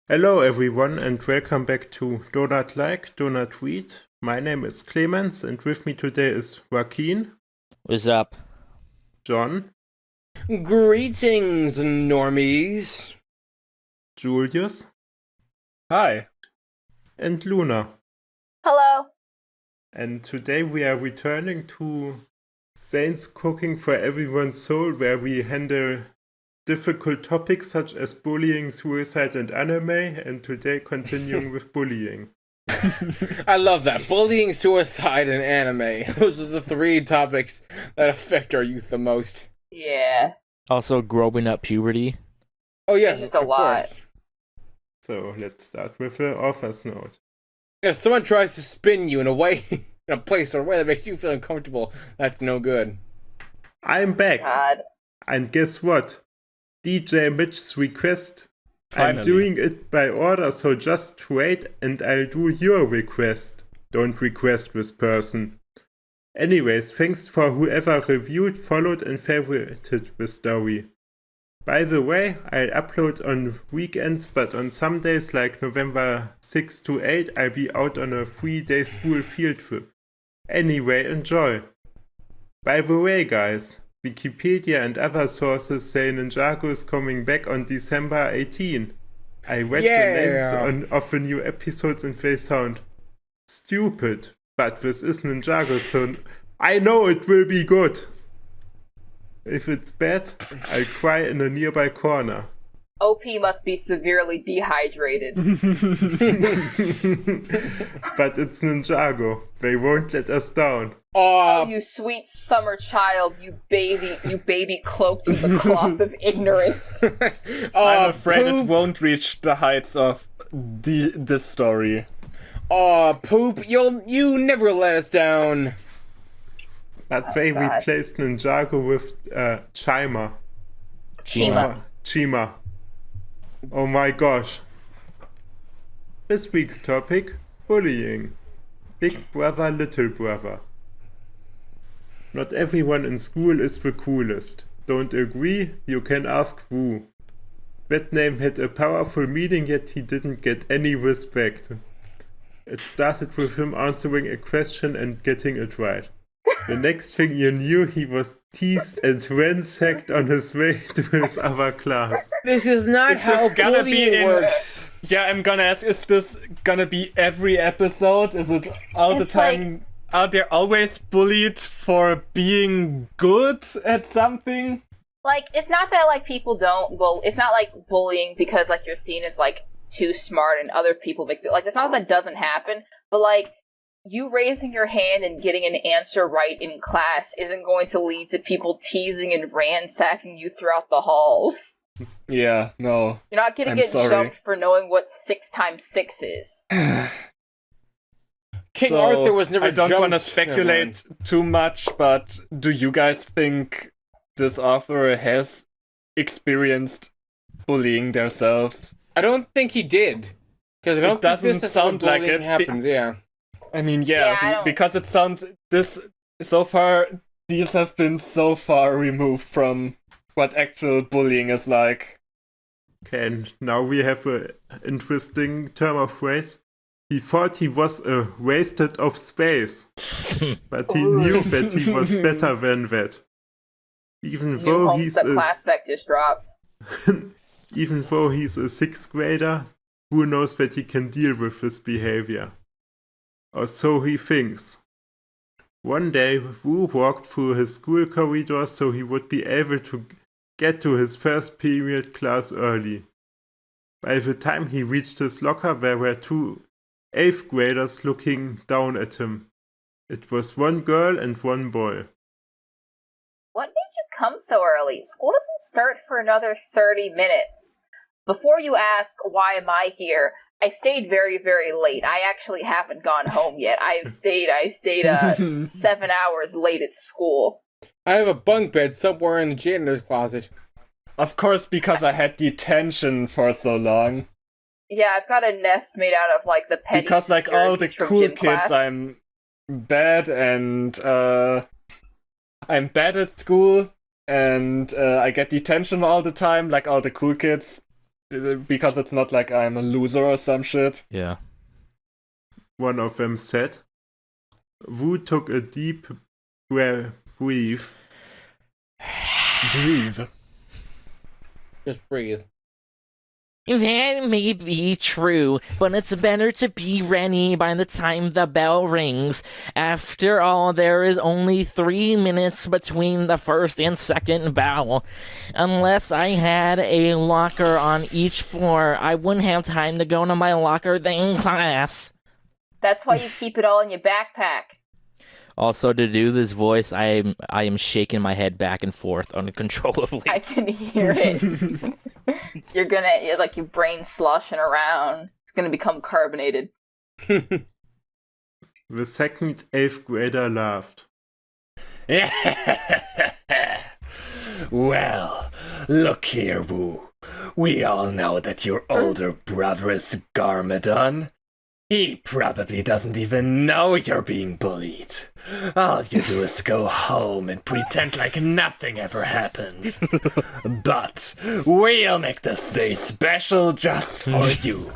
Hello everyone and welcome back to Donut Like, Donut Read. My name is Clemens and with me today is Joaquin, What's up? John, Greetings, normies. Julius, Hi. and Luna. Hello. And today we are returning to Zane's Cooking for Everyone's Soul, where we handle difficult topics such as bullying, suicide, and anime, and today continuing with bullying. I love that. Bullying, suicide, and anime. Those are the three topics that affect our youth the most. Yeah. Also, growing up puberty. Oh, yes, Just a of lot. course. So let's start with the author's note. If someone tries to spin you in a way, in a place or a way that makes you feel uncomfortable, that's no good. I'm back! God. And guess what? DJ Mitch's request. Finally. I'm doing it by order, so just wait and I'll do your request. Don't request this person. Anyways, thanks for whoever reviewed, followed and favorited the story. By the way, I'll upload on weekends, but on some days like November 6 to 8, I'll be out on a 3-day school field trip. Anyway, enjoy. By the way, guys, Wikipedia and other sources say Ninjago is coming back on December 18. I read the names of the new episodes and they sound stupid. But this is Ninjago, so I know it will be good. If it's bad, I'll cry in a nearby corner. OP must be severely dehydrated. But it's Ninjago. They won't let us down. Oh, you sweet summer child, you baby cloaked in the cloth of ignorance. I'm afraid poop. it won't reach the heights of this story. Poop, you never let us down. But they God. replaced Ninjago with Chima. Chima. Oh my gosh. This week's topic, bullying. Big brother, little brother. Not everyone in school is the coolest. Don't agree? You can ask Wu. That name had a powerful meaning, yet he didn't get any respect. It started with him answering a question and getting it right. The next thing you knew, he was teased and ransacked on his way to his other class. This is not how gonna be bullying in- works. Yeah, I'm gonna ask, is this gonna be every episode? Is it all the It's time? Are they always bullied for being good at something? Like, it's not that, like, people don't, well, it's not, like, bullying because, like, you're seen as, like, too smart and other people make, like, it's not that doesn't happen, but, like, you raising your hand and getting an answer right in class isn't going to lead to people teasing and ransacking you throughout the halls. Yeah, no. You're not gonna I'm get sorry. jumped for knowing what 6 times 6 is. King So, Arthur was never I don't jumped. want to speculate too much, but do you guys think this author has experienced bullying themselves? I don't think he did. Because I don't think doesn't this is sound how like bullying it. happens, yeah. I mean, Yeah, I don't- because it sounds so far. These have been so far removed from what actual bullying is like. Okay, and now we have an interesting term of phrase. He thought he was a wasted of space, but he knew that he was better than that. Even New though he's Homestead a class spec just dropped. even though he's a 6th grader, who knows that he can deal with this behavior? Or so he thinks. One day, Wu walked through his school corridor so he would be able to get to his first period class early. By the time he reached his locker, there were 2 8th graders looking down at him. It was one girl and one boy. What made you come so early? School doesn't start for another 30 minutes. Before you ask, why am I here? I stayed very, very late. I actually haven't gone home yet. I stayed 7 hours late at school. I have a bunk bed somewhere in the janitor's closet. Of course, because I had detention for so long. Yeah, I've got a nest made out of, like, the penny Because like all the jerseys from cool gym kids, class. I'm bad and I'm bad at school and I get detention all the time, like all the cool kids. because it's not like I'm a loser or some shit. Yeah. One of them said. Wu took a deep breath. Breathe. Just breathe. That may be true, but it's better to be ready by the time the bell rings. After all, there is only 3 minutes between the first and second bell. Unless I had a locker on each floor, I wouldn't have time to go to my locker in class. That's why you keep it all in your backpack. Also, to do this voice, I am shaking my head back and forth uncontrollably. I can hear it. You're like your brain sloshing around. It's gonna become carbonated. The second 8th grader laughed. Well, look here, Wu. We all know that your older brother is Garmadon. He probably doesn't even know you're being bullied. All you do is go home and pretend like nothing ever happened. But we'll make this day special just for you.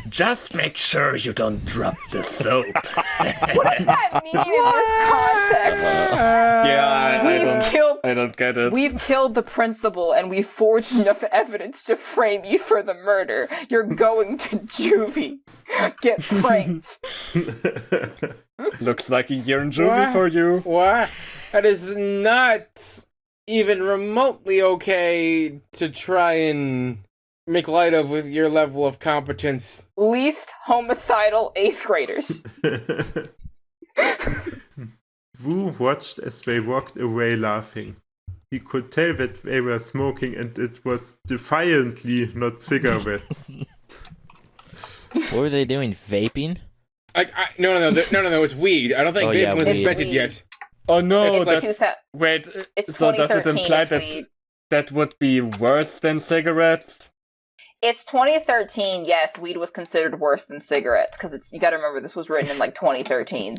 Just make sure you don't drop the soap. What does that mean in this context? I don't get it. We've killed the principal and we've forged enough evidence to frame you for the murder. You're going to juvie. Get pranked. Looks like a year in juvie for you. What? That is not even remotely okay to try and make light of with your level of competence. Least homicidal 8th graders. Wu watched as they walked away laughing. He could tell that they were smoking and it was defiantly not cigarettes. What were they doing? Vaping? No, it's weed. I don't think vaping was weed. invented yet. Oh no, It's like that's... 2000 Wait, it's so does it 2013, imply it's that weed. that would be worse than cigarettes? It's 2013, yes, weed was considered worse than cigarettes, because you gotta remember this was written in like 2013.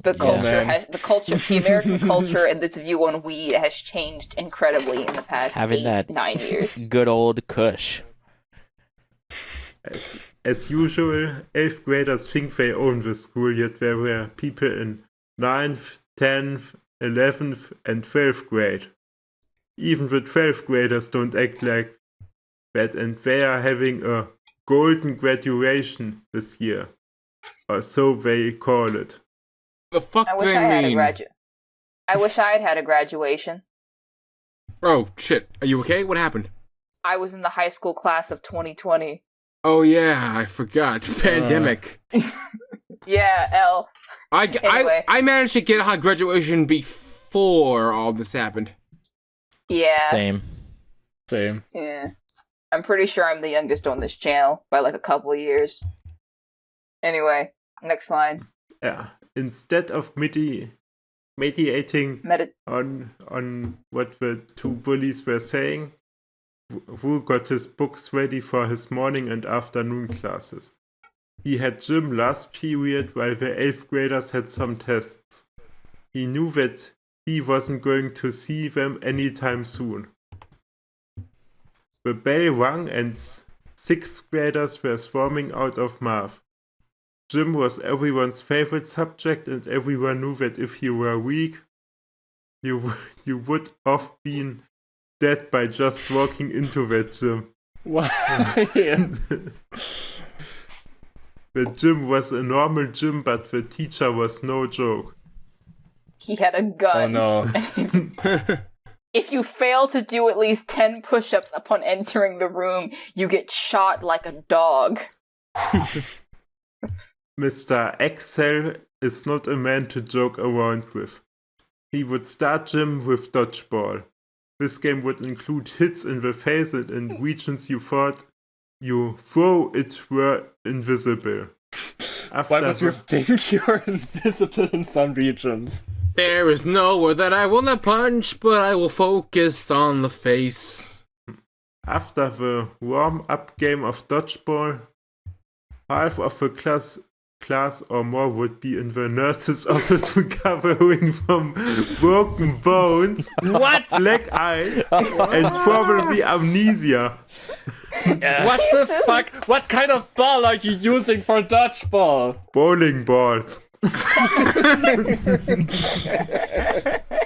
The American culture and its view on weed has changed incredibly in the past Having 9 years. Good old Kush. As usual, 8th graders think they own the school, yet there were people in 9th, 10th, 11th, and 12th grade. Even the 12th graders don't act like that, and they are having a golden graduation this year. Or so they call it. The fuck I do wish they I had mean? I wish I had had a graduation. Oh, shit. Are you okay? What happened? I was in the high school class of 2020. Oh, yeah, I forgot. Pandemic. Yeah, L. Anyway. I managed to get a graduation before all this happened. Yeah. Same. Yeah. I'm pretty sure I'm the youngest on this channel by like a couple of years. Anyway, next line. Yeah. Instead of mediating on what the two bullies were saying, Wu got his books ready for his morning and afternoon classes. He had gym last period while the 8th graders had some tests. He knew that he wasn't going to see them anytime soon. The bell rang and 6th graders were swarming out of math. Gym was everyone's favorite subject, and everyone knew that if you were weak, you would have been dead by just walking into that gym. Why? The gym was a normal gym, but the teacher was no joke. He had a gun. Oh no. If you fail to do at least 10 push-ups upon entering the room, you get shot like a dog. Mr. Excel is not a man to joke around with. He would start gym with dodgeball. This game would include hits in the face and in regions you thought you throw it were invisible. Why would you think you're invisible in some regions? There is nowhere that I will not punch, but I will focus on the face. After the warm-up game of dodgeball, half of the class or more would be in the nurse's office recovering from broken bones, What? black eyes, and probably amnesia. What the fuck? What kind of ball are you using for dodgeball? Bowling balls.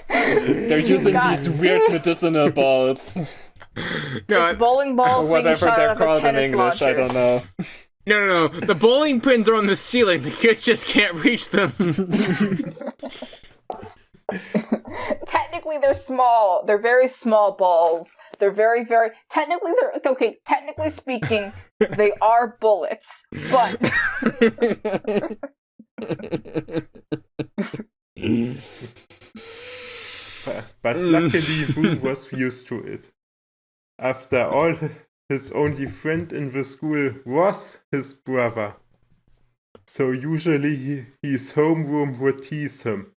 They're using God. these weird medicinal balls. No, It's bowling balls Or being whatever shot they're out of a called in tennis English, I launcher. don't know. no. The bowling pins are on the ceiling. The kids just can't reach them. Technically, they're small. They're very small balls. They're very, very. Technically, they're okay. Technically speaking, they are bullets. But But luckily Wu was used to it. After all, his only friend in the school was his brother. So usually his homeroom would tease him.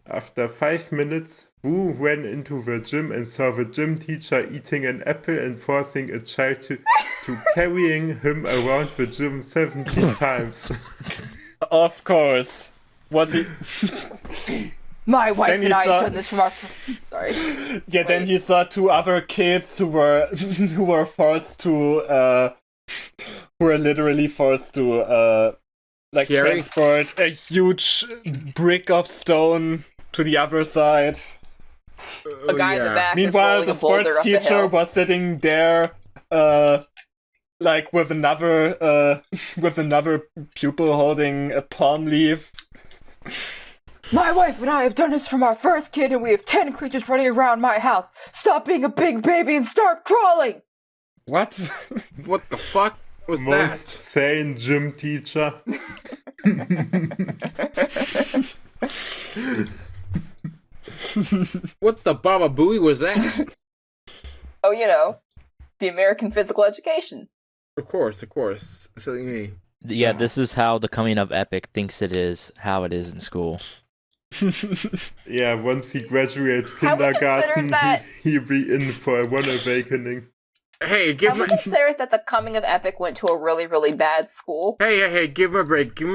After 5 minutes, Wu ran into the gym and saw the gym teacher eating an apple and forcing a child to carrying him around the gym 17 times. Of course. Was he? my wife Then and you I saw- have done this from our. Sorry. Yeah. Then he saw 2 other kids who were forced to who were literally forced to like Carry? transport a huge brick of stone to the other side. A guy in the back. Meanwhile, is the rolling a boulder sports up the teacher hill. was sitting there, like with another pupil holding a palm leaf. My wife and I have done this from our first kid, and we have 10 creatures running around my house. Stop being a big baby and start crawling! What? What the fuck was Most that? sane gym teacher. What the Baba Booey was that? Oh, you know, the American physical education. Of course. Silly me. Yeah, this is how the coming of Epic thinks it is how it is in school. Yeah, once he graduates Have we kindergarten, considered that- he'll be in for one awakening. Hey, give Have we him. considered that the coming of Epic went to a really, really bad school? Hey, give him a break. Give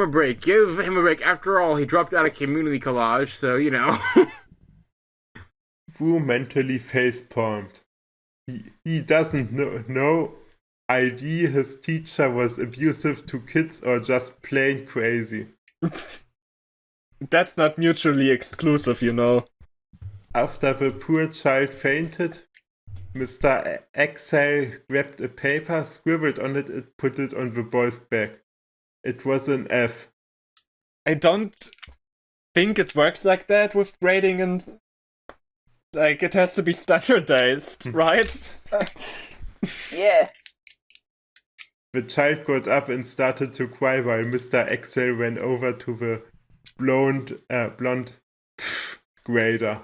him a break. After all, he dropped out of community college, so you know. Wu mentally facepalmed. He doesn't know ID his teacher was abusive to kids or just plain crazy. That's not mutually exclusive, you know. After the poor child fainted, Mr. Excel grabbed a paper, scribbled on it, and put it on the boy's back. It was an F. I don't think it works like that with grading, and like it has to be standardized, right? Yeah. The child got up and started to cry while Mr. Excel ran over to the blonde grader.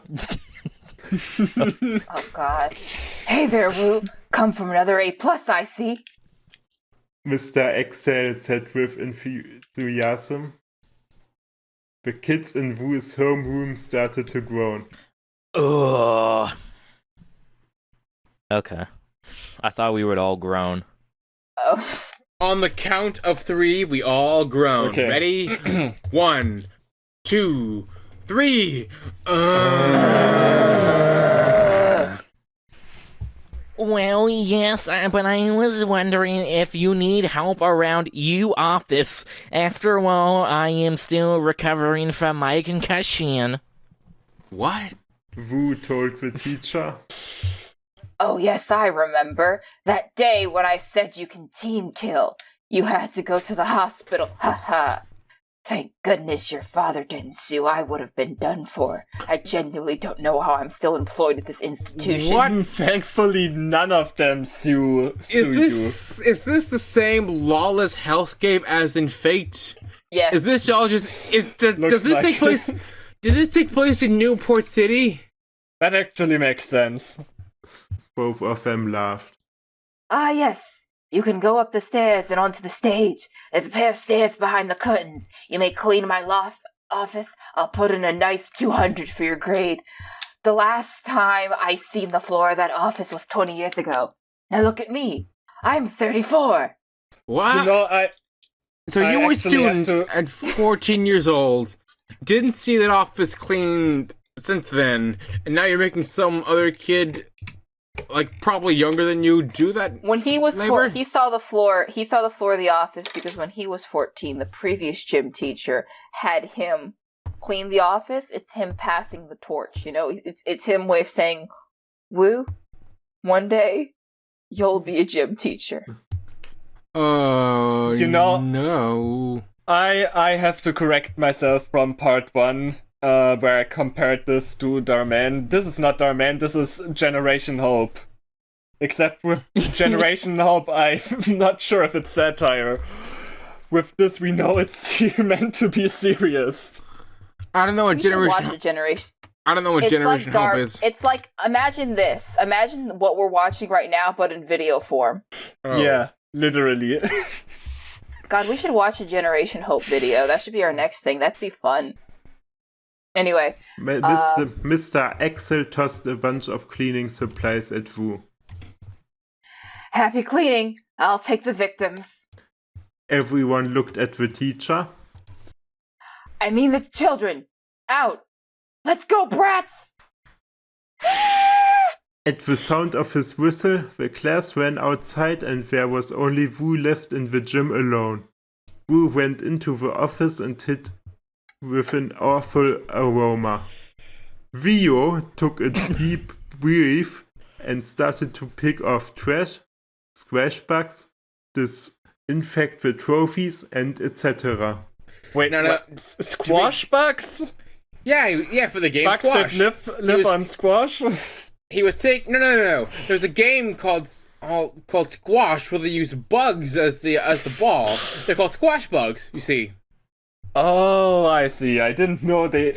Oh, God. Hey there, Wu. Come from another A+, I see. Mr. Excel said with enthusiasm. The kids in Wu's homeroom started to groan. Ugh. Okay. I thought we were all grown. Oh. On the count of 3, we all groan. Okay. Ready? 1, 2, 3. Well, yes, but I was wondering if you need help around you office. After all, I am still recovering from my concussion. What? Wu told the teacher. Oh, yes, I remember. That day when I said you can team kill. You had to go to the hospital. Ha ha. Thank goodness your father didn't sue. I would have been done for. I genuinely don't know how I'm still employed at this institution. What? Thankfully, none of them sue Is this the same lawless hellscape as in Fate? Yes. Is this all just does Looks this like take place? it. Did this take place in Newport City? That actually makes sense. Both of them laughed. Ah, yes. You can go up the stairs and onto the stage. There's a pair of stairs behind the curtains. You may clean my loft office. I'll put in a nice 200 for your grade. The last time I seen the floor of that office was 20 years ago. Now look at me. I'm 34. What? You know, So I you were a actually have student to- at 14 years old, didn't see that office cleaned since then, and now you're making some other kid like probably younger than you do that? When he was Labor? he saw the floor. He saw the floor of the office because when he was 14, the previous gym teacher had him clean the office. It's him passing the torch. You know, it's him way of saying, "Woo, one day you'll be a gym teacher." You know- no. I have to correct myself from part 1, where I compared this to Darman. This is not Darman, this is Generation Hope. Except with Generation Hope, I'm not sure if it's satire. With this, we know it's meant to be serious. I don't know what You should watch generation. a generation. I don't know what It's Generation like Hope dark. is. It's like imagine this. Imagine what we're watching right now, but in video form. Oh. Yeah, literally. God, we should watch a Generation Hope video. That should be our next thing. That'd be fun. Anyway, Mr. Axel tossed a bunch of cleaning supplies at Wu. happy cleaning. I'll take the victims. Everyone looked at the teacher. I mean the children. Out. Let's go, brats! At the sound of his whistle, the class ran outside and there was only Wu left in the gym alone. Wu went into the office and hid with an awful aroma. Vio took a deep breath and started to pick off trash, squash bugs, disinfect the trophies, and etc. Wait, No, no. what? Squash bugs? Yeah, for the game Bugs that Squash. live was- on squash? He was taking no. There's a game called Squash where they use bugs as the ball. They're called squash bugs. You see. Oh, I see. I didn't know they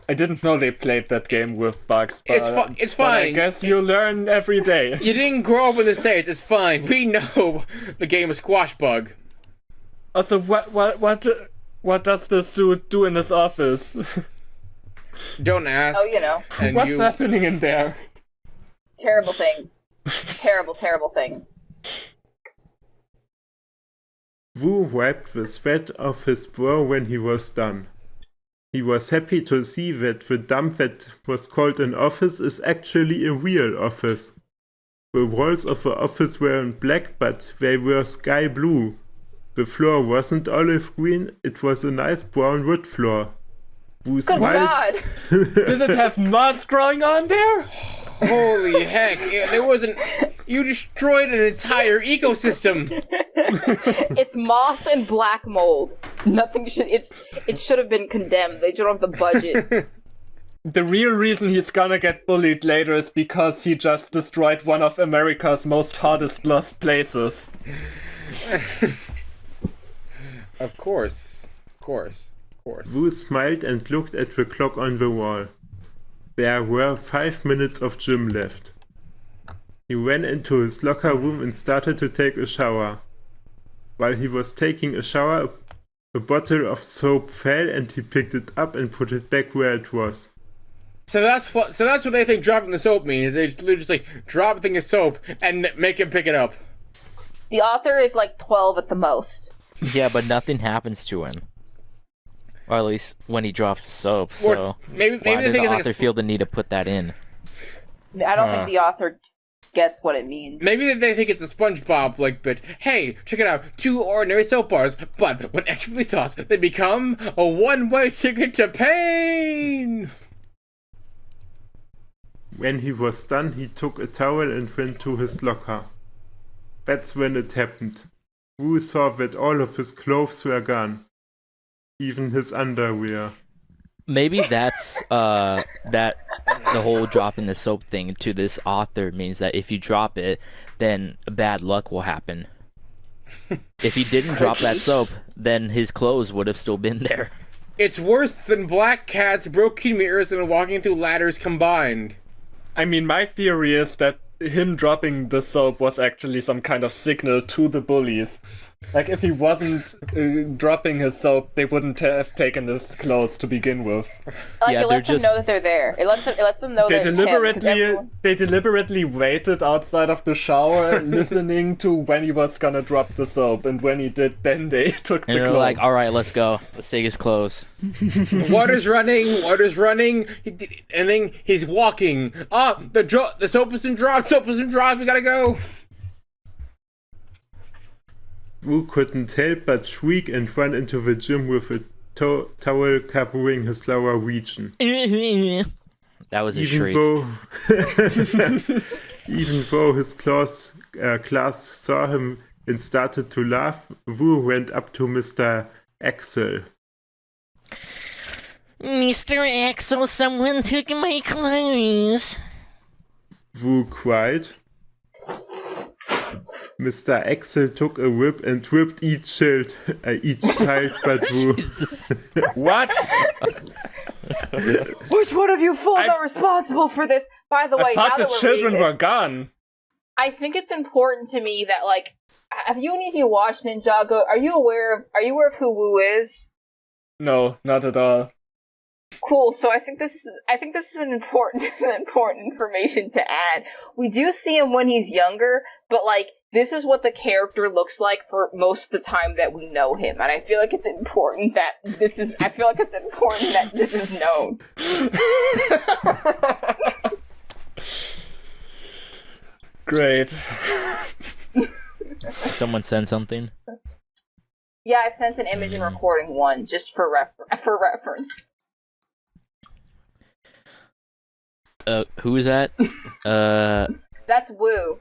played that game with bugs. But, It's but I fine. guess you learn every day. You didn't grow up in the States. It's fine. We know the game is Squash Bug. Also, what does this dude do in his office? Don't ask. Oh, you know. And What's you, happening in there? Terrible things. Terrible, terrible things. Wu wiped the sweat off his brow when he was done. He was happy to see that the dump that was called an office is actually a real office. The walls of the office weren't black, but they were sky blue. The floor wasn't olive green, it was a nice brown wood floor. Wu Good smiled. God! Did it have moss growing on there? holy heck! There wasn't. You destroyed an entire ecosystem. It's moss and black mold. Nothing should. It should have been condemned. They don't have the budget. The real reason he's gonna get bullied later is because he just destroyed one of America's most hardest lost places. Of course. Wu smiled and looked at the clock on the wall. There were 5 minutes of gym left. He ran into his locker room and started to take a shower. While he was taking a shower, a bottle of soap fell and he picked it up and put it back where it was. So that's what they think dropping the soap means. They just literally like drop a thing of soap and make him pick it up. The author is like 12 at the most. Yeah, but nothing happens to him. Or at least when he drops the soap. Or So maybe why the did thing the is like author feel the need to put that in? I don't think the author gets what it means. maybe they think it's a SpongeBob like bit. Hey, check it out! 2 ordinary soap bars, but when expertly tossed, they become a one-way ticket to pain. When he was done, he took a towel and went to his locker. That's when it happened. Wu saw that all of his clothes were gone. Even his underwear. Maybe that's that the whole dropping the soap thing to this author means that if you drop it, then bad luck will happen. If he didn't drop that soap, then his clothes would have still been there. It's worse than black cats, broken mirrors, and walking through ladders combined. I mean, my theory is that him dropping the soap was actually some kind of signal to the bullies Like, if he wasn't dropping his soap, they wouldn't have taken his clothes to begin with. Like, Yeah, it lets they're them know that they're there. It lets them know They that it's him, 'cause everyone- deliberately waited outside of the shower, listening to when he was gonna drop the soap, and when he did, then they took And the they're clothes. like, all right, let's go. Let's take his clothes. Water's running, and then he's walking. The soap isn't dropped, we gotta go. Wu couldn't help but shriek and run into the gym with a towel covering his lower region. That was a shriek. Even though his class saw him and started to laugh, Wu went up to Mr. Axel. Mr. Axel, someone took my clothes. Wu cried. Mr. Axel took a whip and whipped each child but Wu. What? Which one of you fools are responsible for this? By the way, I thought now the that we're children reading were gone. I think it's important to me that, like, have you any of you watched Ninjago? Are you aware of who Wu is? No, not at all. Cool. So I think this is an important information to add. We do see him when he's younger, but like this is what the character looks like for most of the time that we know him, and I feel like it's important that this is known. Great. Someone send something. Yeah, I've sent an image and recording one just for reference. Who is that? That's Wu.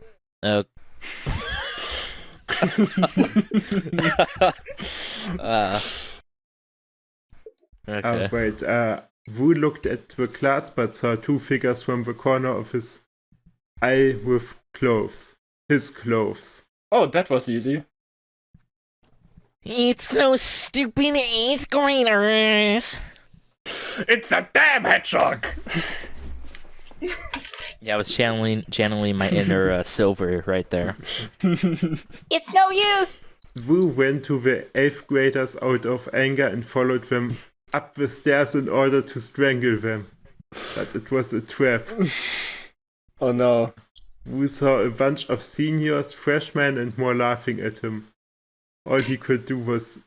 Okay. Wait, Wu looked at the class but saw two figures from the corner of his eye with clothes. His clothes. Oh, that was easy. It's those stupid 8th graders. It's the damn hedgehog! Yeah, I was channeling my inner Silver right there. It's no use. Wu went to the 8th graders out of anger and followed them up the stairs in order to strangle them. But it was a trap. Oh no. Wu saw a bunch of seniors, freshmen, and more laughing at him. All he could do was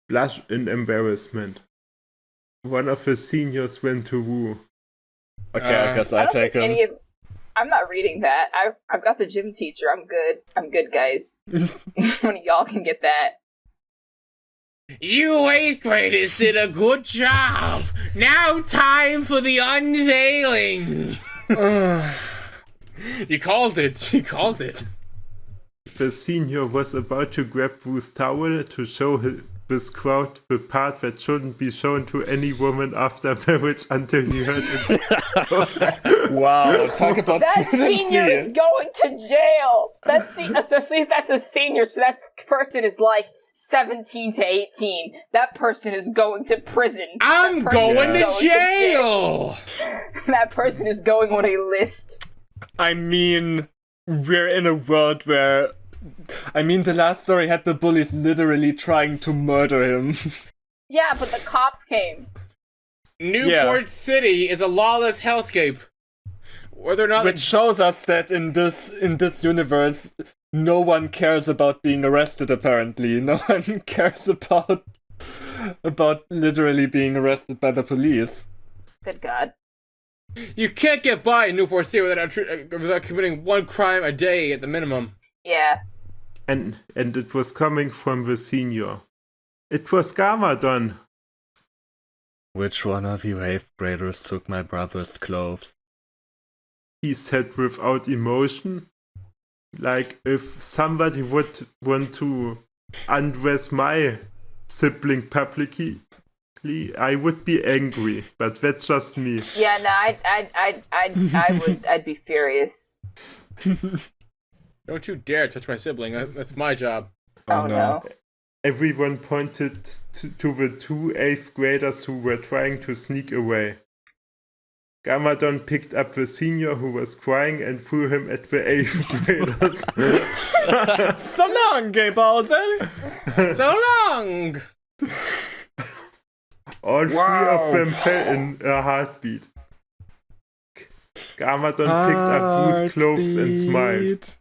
blush in embarrassment. One of the seniors went to Wu. Okay, I guess I take him. I'm not reading that. I've got the gym teacher. I'm good, guys. One of y'all can get that. You 8th graders did a good job. Now time for the unveiling. You called it. The senior was about to grab Wu's towel to show this crowd the part that shouldn't be shown to any woman after marriage until he heard it. Wow, talk about That senior is going to jail. Especially if that's a senior, so that person is like 17 to 18. That person is going to prison. I'm going to jail. That person is going on a list. I mean, we're in a world where... the last story had the bullies literally trying to murder him. Yeah, but the cops came. Newport City is a lawless hellscape. Whether or not Which shows us that in this universe, no one cares about being arrested, apparently. No one cares about literally being arrested by the police. Good God. you can't get by in Newport City without committing one crime a day at the minimum. Yeah. And it was coming from the senior. It was Garmadon. Which one of you 8th graders took my brother's clothes? He said without emotion. Like if somebody would want to undress my sibling publicly, I would be angry, but that's just me. Yeah, no, I'd be furious. Don't you dare touch my sibling. That's my job. Oh no. Everyone pointed to the two 8th graders who were trying to sneak away. Gamadon picked up the senior who was crying and threw him at the 8th graders. So long, Gay Bowser! So long! All three of them fell in a heartbeat. Gamadon picked up Wu's clothes and smiled.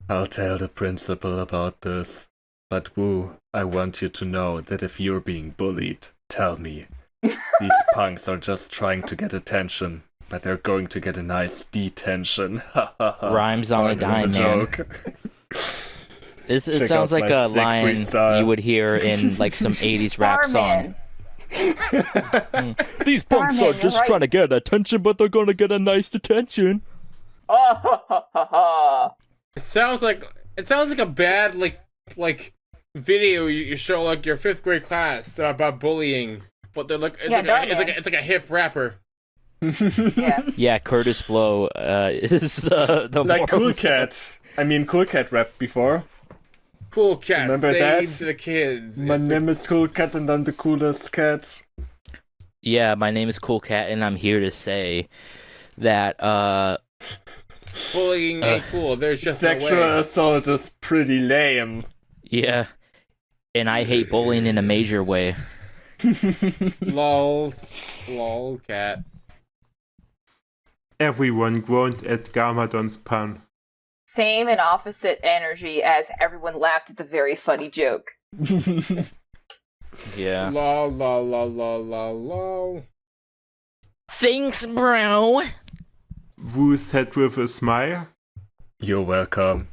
I'll tell the principal about this. But Wu, I want you to know that if you're being bullied, tell me. These punks are just trying to get attention, but they're going to get a nice detention. Rhymes on a dime, man. Joke. It Check sounds out like my a sick line freestyle. you would hear in like some 80s rap song. Starman. These punks Starman, you're right. to get attention, but they're gonna get a nice detention. Oh, ha, ha, ha, ha. It sounds like a bad like video you show like your 5th grade class about bullying, but they're like it's like a hip rapper. Yeah. Yeah, Curtis Blow is the Like Cool moral Cat. I mean, Cool Cat rapped before. Cool cat Remember saves that? the kids. My It's name is Cool Cat and I'm the coolest cat. Yeah, my name is Cool Cat, and I'm here to say that bullying ain't cool. There's just Sexual no way. assault is pretty lame. yeah, and I hate bullying in a major way. Lol cat. Everyone groaned at Gamadon's pun. Same and opposite energy as everyone laughed at the very funny joke. Yeah. Lol lol lol lol lol lol. Thanks, bro. Wu said with a smile. You're welcome.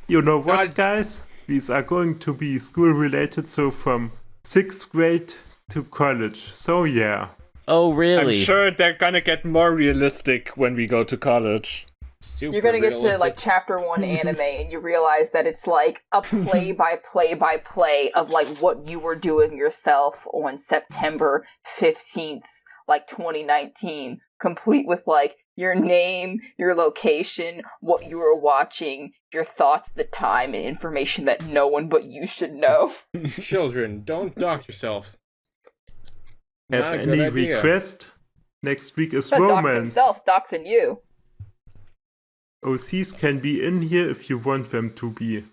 You know what, God. guys? These are going to be school-related, so from 6th grade to college. So yeah. Oh, really? I'm sure they're gonna get more realistic when we go to college. Super You're gonna get to realistic. like chapter 1 anime and you realize that it's like a play-by-play of like what you were doing yourself on September 15th, like 2019, complete with like your name, your location, what you were watching, your thoughts at the time, and information that no one but you should know. Children, don't dock yourselves. Have Not a any good idea. request? Next week is Not Doc romance. himself, doxing you. OCs can be in here if you want them to be.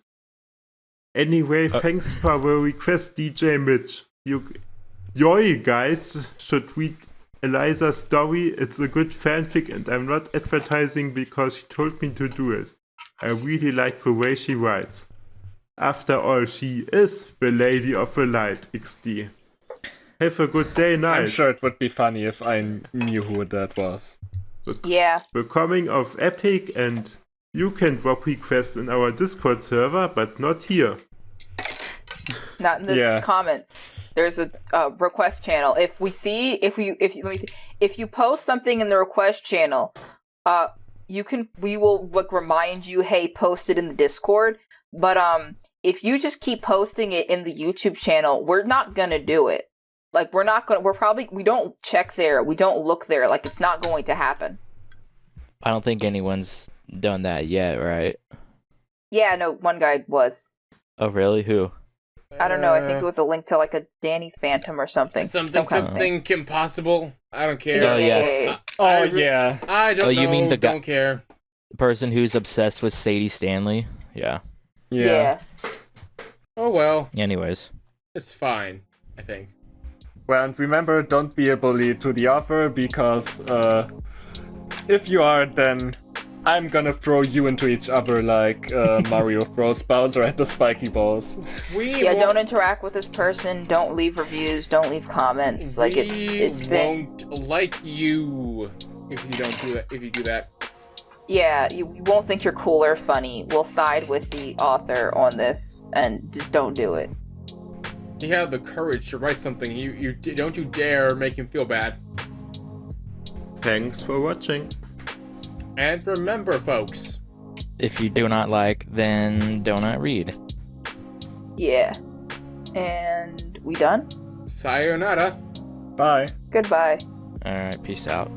Anyway, thanks for the request, DJ Mitch. You guys should read Eliza's story. It's a good fanfic and I'm not advertising because she told me to do it. I really like the way she writes. After all, she is the Lady of the Light, XD. Have a good day, night. I'm sure it would be funny if I knew who that was. Yeah. The coming of Epic, and you can drop requests in our Discord server, but not here. Not in the Yeah. comments. There's a request channel. If you post something in the request channel, we will like remind you, hey, post it in the Discord. But if you just keep posting it in the YouTube channel, we're not gonna do it. Like we don't check there, we don't look there. Like it's not going to happen. I don't think anyone's done that yet, right? Yeah, no, one guy was. Oh, really? Who? I don't know. I think it was a link to like a Danny Phantom or something. Something impossible. I don't care. Oh, yes. I Yeah. I don't Oh, know. you mean the guy- don't care. The person who's obsessed with Sadie Stanley? Yeah. Yeah. Oh well, Anyways. it's fine. I think. Well, and remember, don't be a bully to the author, because if you are, then I'm gonna throw you into each other like Mario throws Bowser at the spiky balls. Yeah, don't interact with this person. Don't leave reviews. Don't leave comments. Like it's been. won't like you if you don't do that. If you do that. Yeah, you won't think you're cool or funny. We'll side with the author on this, and just don't do it. You have the courage to write something. You don't you dare make him feel bad. Thanks for watching. And remember, folks. If you do not like, then do not read. Yeah. And we done? Sayonara. Bye. Goodbye. Alright, peace out.